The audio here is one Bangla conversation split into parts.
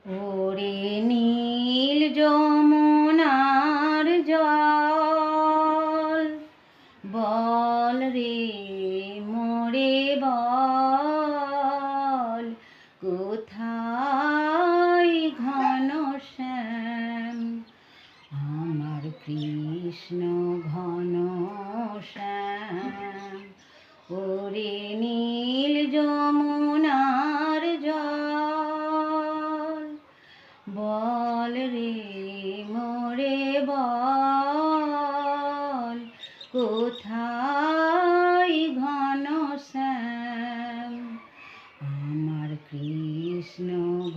ওরে নীল যমুনার জল, বল রে মোরে বল, কোথায় ঘনশ্যাম আমার কৃষ্ণ ঘনশ্যাম। ওরে নীল যমুনার জল, বল রে মোরে বল, কোথায় ঘনশ্যাম আমার কৃষ্ণ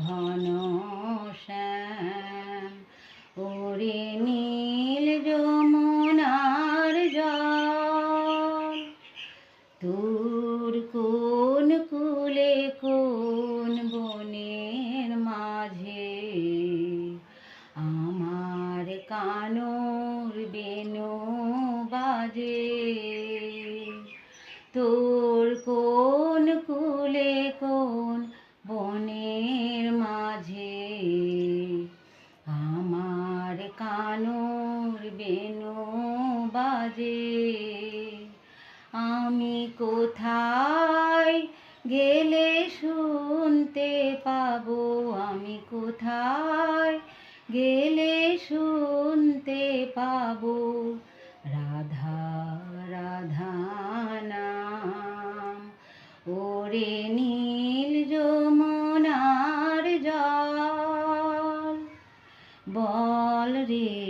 ঘনশ্যাম। ওরে নীল যমুনার জল, তোর কোন কুলে কোন বনের মাঝে আমার কানুর বেনু বাজে। তোর কোন কুলে কোন বনের মাঝে আমার কানুর বেনু বাজে। আমি কোথায় গেলে শুনতে পাবো, আমি কোথায় গেলে শুনতে পাবো রাধা রাধা নাম। ওরে নীল যমুনার জল, বল রে